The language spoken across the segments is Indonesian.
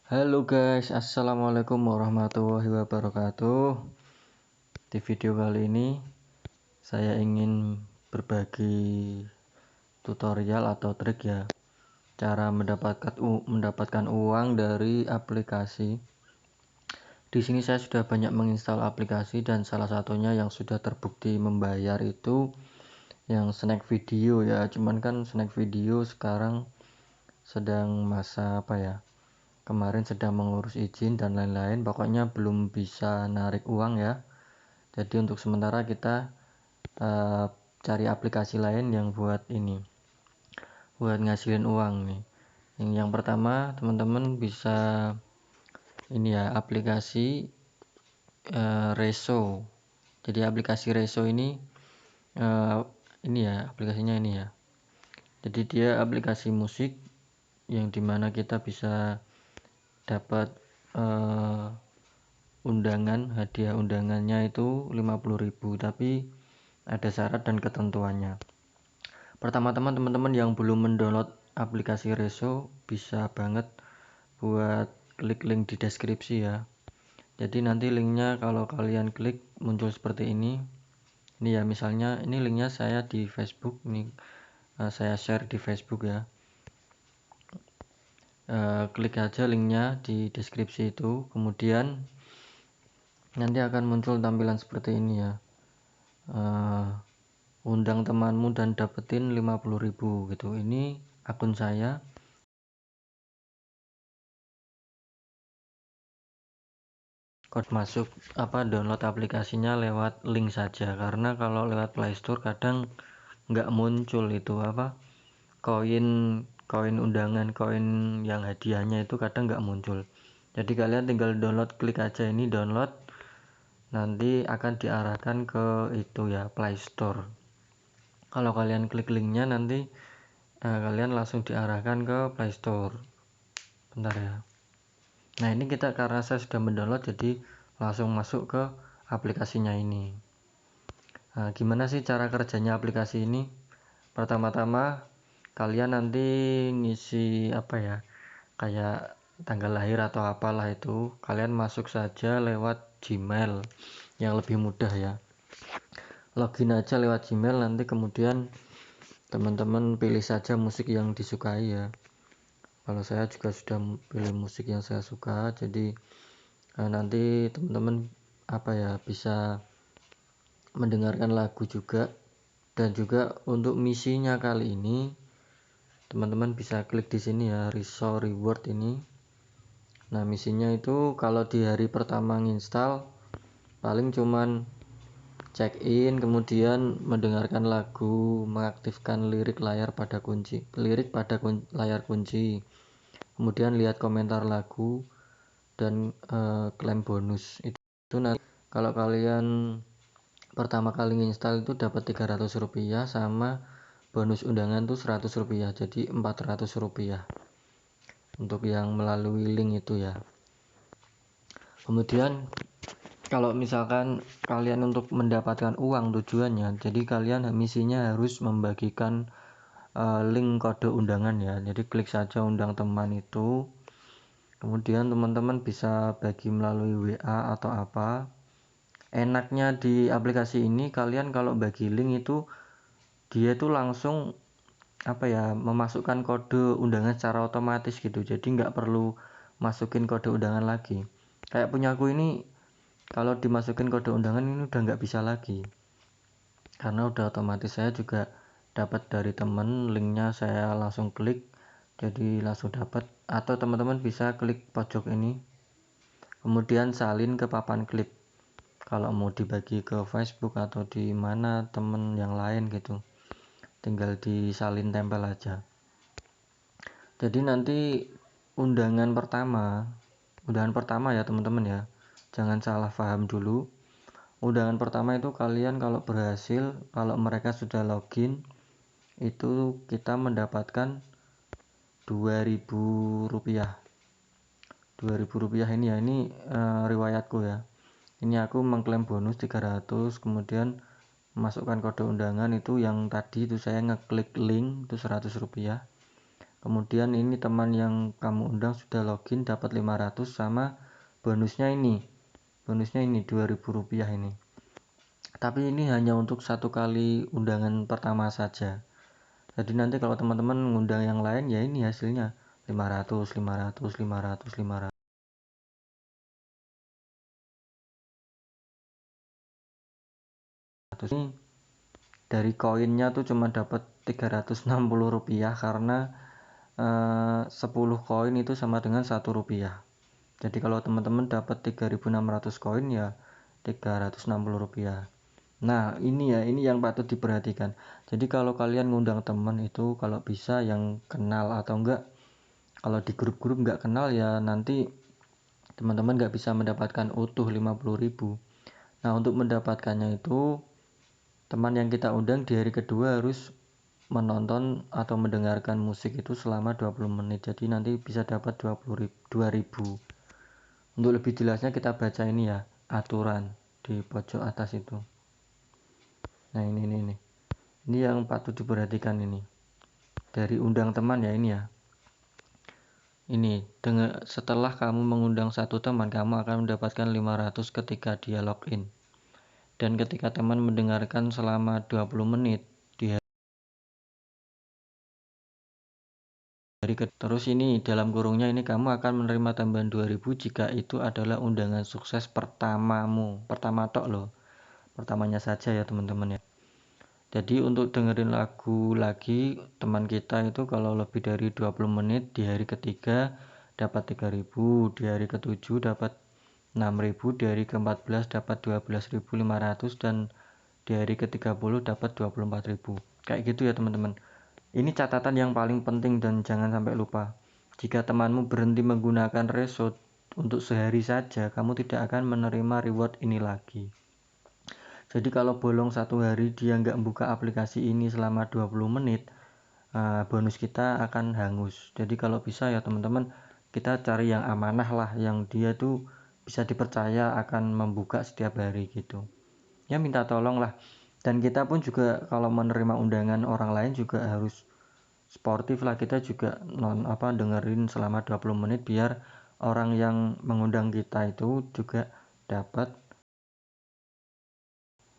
Halo guys, assalamualaikum warahmatullahi wabarakatuh. Di video kali ini saya ingin berbagi tutorial atau trik ya, cara mendapatkan uang dari aplikasi. Di sini saya sudah banyak menginstal aplikasi dan salah satunya yang sudah terbukti membayar itu yang snack video ya. Cuman kan snack video sekarang sedang masa kemarin sedang mengurus izin dan lain-lain, pokoknya belum bisa narik uang ya. Jadi untuk sementara kita cari aplikasi lain yang buat ngasilin uang nih. Yang pertama teman-teman bisa aplikasi Reso. Jadi aplikasi Reso ini aplikasinya ini ya. Jadi dia aplikasi musik yang dimana kita bisa dapat hadiah undangannya itu 50.000, tapi ada syarat dan ketentuannya. Pertama-tama teman-teman yang belum mendownload aplikasi Reso bisa banget buat klik link di deskripsi ya. Jadi nanti linknya kalau kalian klik muncul seperti ini ya, misalnya ini linknya saya di Facebook nih, saya share di Facebook ya. Klik aja linknya di deskripsi itu, kemudian nanti akan muncul tampilan seperti ini ya. Undang temanmu dan dapetin 50.000 gitu. Ini akun saya. Kode masuk download aplikasinya lewat link saja, karena kalau lewat Play Store kadang nggak muncul itu koin undangan, koin yang hadiahnya itu kadang nggak muncul. Jadi kalian tinggal download, klik aja ini download, nanti akan diarahkan ke itu ya, Play Store. Kalau kalian klik linknya nanti kalian langsung diarahkan ke Play Store. Bentar ya. Nah ini karena saya sudah mendownload, jadi langsung masuk ke aplikasinya ini. Nah, gimana sih cara kerjanya aplikasi ini? Pertama-tama kalian nanti ngisi kayak tanggal lahir atau apalah itu, kalian masuk saja lewat Gmail yang lebih mudah ya. Login aja lewat Gmail, nanti kemudian teman-teman pilih saja musik yang disukai ya. Kalau saya juga sudah pilih musik yang saya suka, jadi nanti teman-teman bisa mendengarkan lagu juga. Dan juga untuk misinya kali ini teman-teman bisa klik di sini ya, Reso Reward ini. Nah misinya itu kalau di hari pertama nginstal paling cuman check in, kemudian mendengarkan lagu, mengaktifkan lirik pada layar kunci, kemudian lihat komentar lagu dan klaim bonus. Itu nanti kalau kalian pertama kali nginstal itu dapat 300 rupiah, sama bonus undangan tuh 100 rupiah, jadi 400 rupiah untuk yang melalui link itu ya. Kemudian kalau misalkan kalian untuk mendapatkan uang tujuannya, jadi kalian misinya harus membagikan link kode undangan ya. Jadi klik saja undang teman itu, kemudian teman-teman bisa bagi melalui WA atau apa. Enaknya di aplikasi ini, kalian kalau bagi link itu dia itu langsung memasukkan kode undangan secara otomatis gitu, jadi nggak perlu masukin kode undangan lagi. Kayak punyaku ini, kalau dimasukin kode undangan ini udah nggak bisa lagi karena udah otomatis. Saya juga dapat dari temen, linknya saya langsung klik, jadi langsung dapat. Atau teman-teman bisa klik pojok ini, kemudian salin ke papan klip kalau mau dibagi ke Facebook atau di mana temen yang lain gitu, tinggal disalin tempel aja. Jadi nanti undangan pertama ya teman-teman ya, jangan salah paham dulu. Undangan pertama itu kalian kalau berhasil, kalau mereka sudah login itu kita mendapatkan 2.000 rupiah. 2.000 rupiah ini ya, ini riwayatku ya. Ini aku mengklaim bonus 300, kemudian masukkan kode undangan itu yang tadi itu saya ngeklik link itu 100 rupiah. kemudian ini teman yang kamu undang sudah login dapat 500 sama bonusnya ini 2.000 rupiah ini. Tapi ini hanya untuk satu kali undangan pertama saja. Jadi nanti kalau teman-teman mengundang yang lain ya ini hasilnya 500 ini dari koinnya tuh cuma dapat 360 rupiah karena 10 koin itu sama dengan 1 rupiah. Jadi kalau teman-teman dapat 3.600 koin ya 360 rupiah. Nah ini yang patut diperhatikan. Jadi kalau kalian ngundang teman itu kalau bisa yang kenal atau enggak, kalau di grup-grup nggak kenal ya nanti teman-teman nggak bisa mendapatkan utuh 50.000. Nah untuk mendapatkannya itu teman yang kita undang di hari kedua harus menonton atau mendengarkan musik itu selama 20 menit. Jadi nanti bisa dapat 2.000. Untuk lebih jelasnya kita baca ini ya, aturan di pojok atas itu. Nah ini yang patut diperhatikan ini. Dari undang teman ya ini ya. Ini setelah kamu mengundang satu teman, kamu akan mendapatkan 500 ketika dia login. Dan ketika teman mendengarkan selama 20 menit di hari terus ini dalam kurungnya ini kamu akan menerima tambahan 2.000 jika itu adalah undangan sukses pertama tok loh, pertamanya saja ya teman-teman ya. Jadi untuk dengerin lagu lagi teman kita itu kalau lebih dari 20 menit di hari ketiga dapat 3.000, di hari ketujuh dapat 6.000, di hari ke-14 dapat 12.500 dan di hari ke-30 dapat 24.000. Kayak gitu ya teman-teman. Ini catatan yang paling penting dan jangan sampai lupa. Jika temanmu berhenti menggunakan Reso untuk sehari saja, kamu tidak akan menerima reward ini lagi. Jadi kalau bolong satu hari dia nggak buka aplikasi ini selama 20 menit, bonus kita akan hangus. Jadi kalau bisa ya teman-teman, kita cari yang amanah lah, yang dia tuh bisa dipercaya akan membuka setiap hari gitu. Ya minta tolong lah. Dan kita pun juga kalau menerima undangan orang lain juga harus sportif lah, kita juga dengerin selama 20 menit biar orang yang mengundang kita itu juga dapat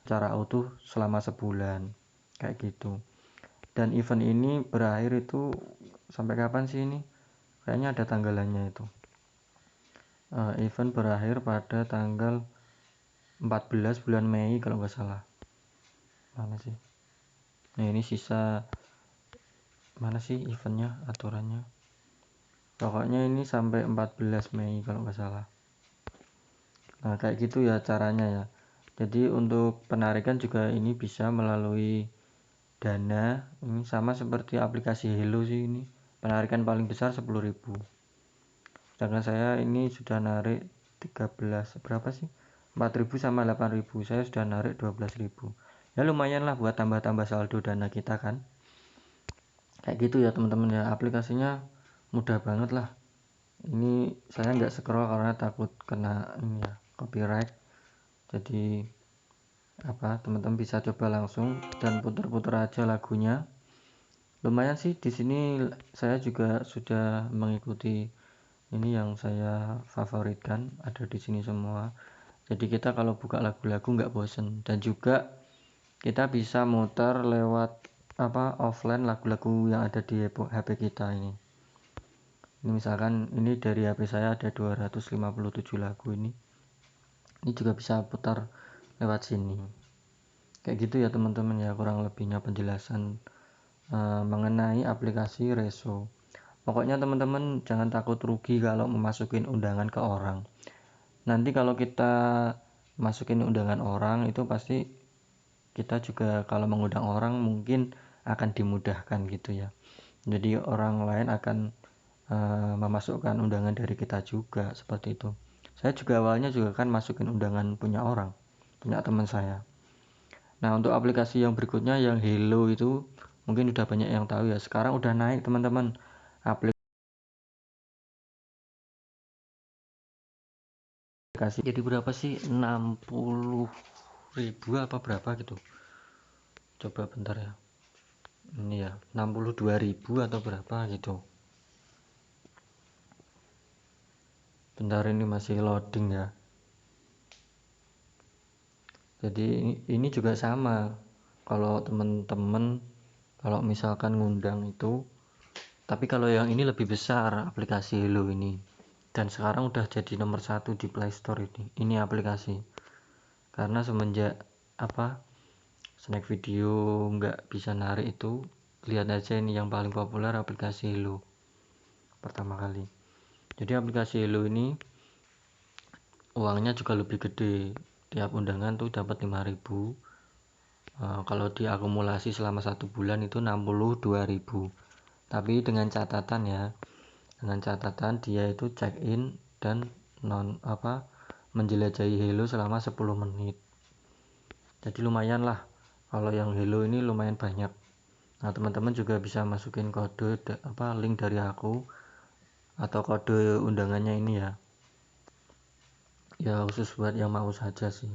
secara utuh selama sebulan kayak gitu. Dan event ini berakhir itu sampai kapan sih ini? Kayaknya ada tanggalannya itu. Event berakhir pada tanggal 14 bulan Mei kalau nggak salah. Mana sih? Nah ini sisa mana sih eventnya, aturannya? Pokoknya ini sampai 14 Mei kalau nggak salah. Nah kayak gitu ya caranya ya. Jadi untuk penarikan juga ini bisa melalui Dana. Ini sama seperti aplikasi Hello sih ini. Penarikan paling besar 10.000. Sedangkan saya ini sudah narik 13 berapa sih? 4.000 sama 8.000. Saya sudah narik 12.000. Ya lumayan lah buat tambah-tambah saldo Dana kita kan. Kayak gitu ya teman-teman ya. Aplikasinya mudah banget lah. Ini saya nggak scroll karena takut kena ini ya, copyright. Jadi teman-teman bisa coba langsung dan putar-putar aja lagunya. Lumayan sih di sini saya juga sudah mengikuti ini yang saya favoritkan ada di sini semua. Jadi kita kalau buka lagu-lagu nggak bosen dan juga kita bisa muter lewat offline lagu-lagu yang ada di HP kita ini. Ini misalkan ini dari HP saya ada 257 lagu ini juga bisa putar lewat sini. Kayak gitu ya teman-teman ya, kurang lebihnya penjelasan mengenai aplikasi Reso. Pokoknya teman-teman jangan takut rugi kalau memasukin undangan ke orang. Nanti kalau kita masukin undangan orang itu pasti kita juga kalau mengundang orang mungkin akan dimudahkan gitu ya. Jadi orang lain akan memasukkan undangan dari kita juga seperti itu. Saya juga awalnya juga kan masukin undangan punya teman saya. Nah untuk aplikasi yang berikutnya yang Hello itu mungkin udah banyak yang tahu ya. Sekarang udah naik teman-teman aplikasi. Jadi berapa sih? 60.000 apa berapa gitu. Coba bentar ya. Ini ya 62.000 atau berapa gitu. Bentar, ini masih loading ya. Jadi ini juga sama, kalau temen-temen kalau misalkan ngundang itu, tapi kalau yang ini lebih besar aplikasi Hello ini, dan sekarang udah jadi nomor 1 di Play Store ini aplikasi, karena semenjak snack video nggak bisa narik itu, lihat aja ini yang paling populer aplikasi Hello pertama kali. Jadi aplikasi Hello ini uangnya juga lebih gede, tiap undangan tuh dapat 5.000. Kalau diakumulasi selama 1 bulan itu 62.000, tapi dengan catatan dia itu check in dan menjelajahi Hello selama 10 menit. Jadi lumayan lah, kalau yang Hello ini lumayan banyak. Nah, teman-teman juga bisa masukin kode link dari aku atau kode undangannya ini ya khusus buat yang mau saja sih,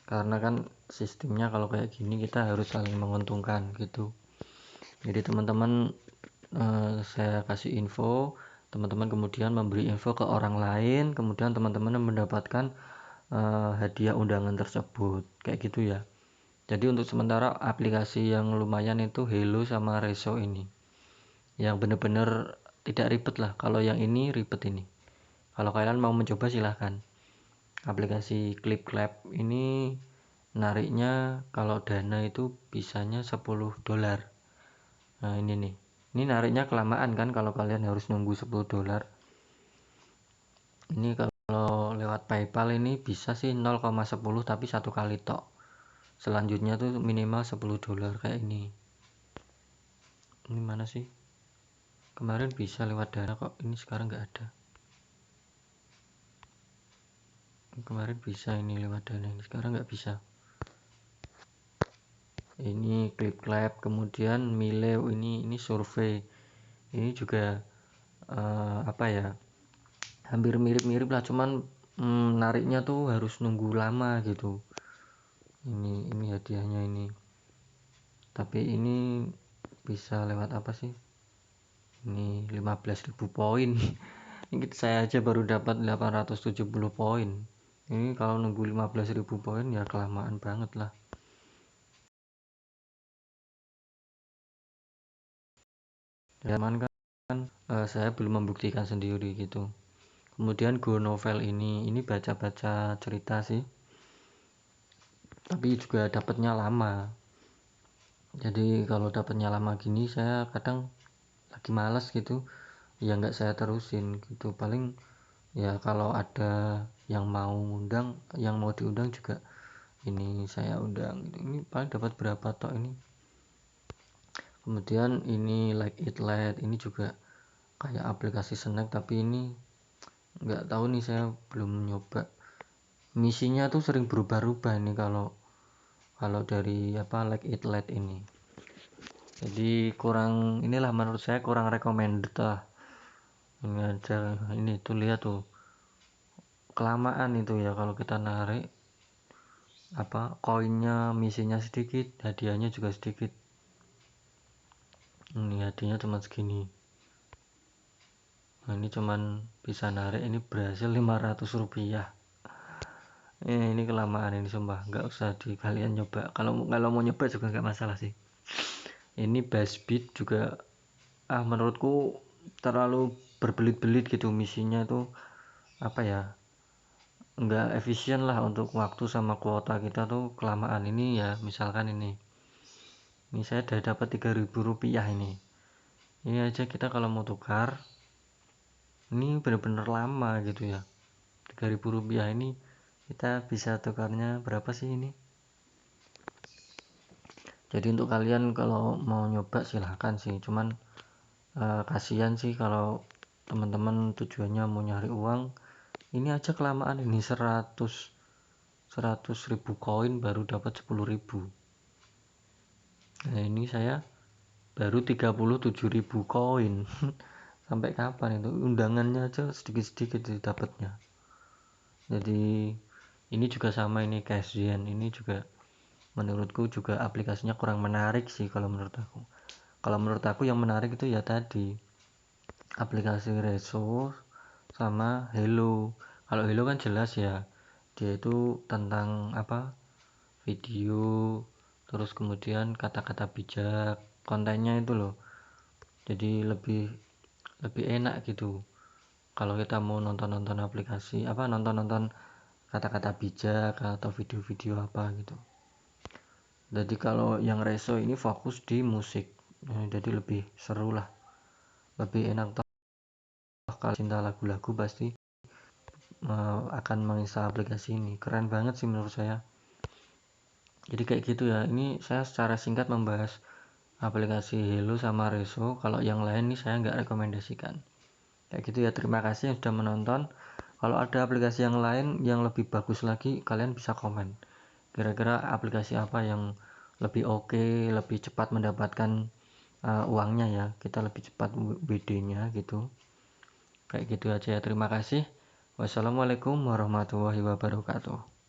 karena kan sistemnya kalau kayak gini kita harus saling menguntungkan gitu. Jadi teman-teman, saya kasih info, teman-teman kemudian memberi info ke orang lain, kemudian teman-teman mendapatkan hadiah undangan tersebut, kayak gitu ya. Jadi untuk sementara aplikasi yang lumayan itu Hello sama Reso ini, yang bener-bener tidak ribet lah. Kalau yang ini ribet ini. Kalau kalian mau mencoba silahkan. Aplikasi ClipClap ini nariknya kalau dana itu bisanya $10. Nah ini nih, ini nariknya kelamaan kan kalau kalian harus nunggu $10. Ini kalau lewat PayPal ini bisa sih 0,10 tapi 1 kali tok. Selanjutnya tuh minimal $10 kayak ini. Ini mana sih? Kemarin bisa lewat dana kok, ini sekarang nggak ada. Kemarin bisa ini lewat dana, ini sekarang nggak bisa. Ini ClipClap, kemudian Mileo ini survei. Ini juga hampir mirip-mirip lah, cuman nariknya tuh harus nunggu lama gitu. Ini hadiahnya ini. Tapi ini bisa lewat apa sih? Ini 15.000 poin. Ini saya aja baru dapat 870 poin. Ini kalau nunggu 15.000 poin ya kelamaan banget lah. Zaman kan saya belum membuktikan sendiri gitu. Kemudian Go Novel ini baca-baca cerita sih, tapi juga dapatnya lama. Jadi kalau dapatnya lama gini saya kadang lagi malas gitu, ya nggak saya terusin gitu. Paling ya kalau ada yang mau diundang juga ini saya undang gitu. Ini paling dapat berapa tok ini. Kemudian ini Like It Late, ini juga kayak aplikasi snack, tapi ini nggak tahu nih, saya belum nyoba. Misinya tuh sering berubah-ubah nih kalau dari Like It Late ini. Jadi menurut saya kurang recommended lah. Ini aja, ini tuh lihat tuh kelamaan itu ya kalau kita narik koinnya, misinya sedikit, hadiahnya juga sedikit. Ini hadiahnya cuma segini. Nah, ini cuman bisa narik, ini berhasil $500. Ini kelamaan ini, sumpah nggak usah kalian nyoba. Kalau mau nyoba juga nggak masalah sih. Ini Buzzbit juga menurutku terlalu berbelit-belit gitu, misinya itu nggak efisien lah untuk waktu sama kuota kita tuh kelamaan. Ini ya misalkan ini saya udah dapat $3.000 ini aja kita kalau mau tukar ini bener-bener lama gitu ya. $3.000 ini kita bisa tukarnya berapa sih ini. Jadi untuk kalian kalau mau nyoba silahkan sih, cuman kasihan sih kalau teman-teman tujuannya mau nyari uang. Ini aja kelamaan ini, 100.000 koin baru dapat 10.000. Nah ini saya baru 37.000 koin. Sampai kapan itu undangannya aja sedikit-sedikit dapatnya. Jadi ini juga sama, ini Cashzen ini juga menurutku juga aplikasinya kurang menarik sih kalau menurut aku. Kalau menurut aku yang menarik itu ya tadi aplikasi Reso sama Hello. Kalau Hello kan jelas ya, dia itu tentang apa, video, terus kemudian kata-kata bijak, kontennya itu loh, jadi lebih lebih enak gitu kalau kita mau nonton-nonton aplikasi apa, nonton-nonton kata-kata bijak atau video-video apa gitu. Jadi kalau yang Reso ini fokus di musik, jadi lebih seru lah, lebih enak. Toh kalau cinta lagu-lagu pasti akan menginstal aplikasi ini. Keren banget sih menurut saya. Jadi kayak gitu ya, ini saya secara singkat membahas aplikasi Hello sama Reso. Kalau yang lain nih saya nggak rekomendasikan. Kayak gitu ya, terima kasih yang sudah menonton. Kalau ada aplikasi yang lain yang lebih bagus lagi, kalian bisa komen kira-kira aplikasi apa yang lebih oke, lebih cepat mendapatkan uangnya ya, kita lebih cepat WD-nya gitu. Kayak gitu aja ya, terima kasih. Wassalamualaikum warahmatullahi wabarakatuh.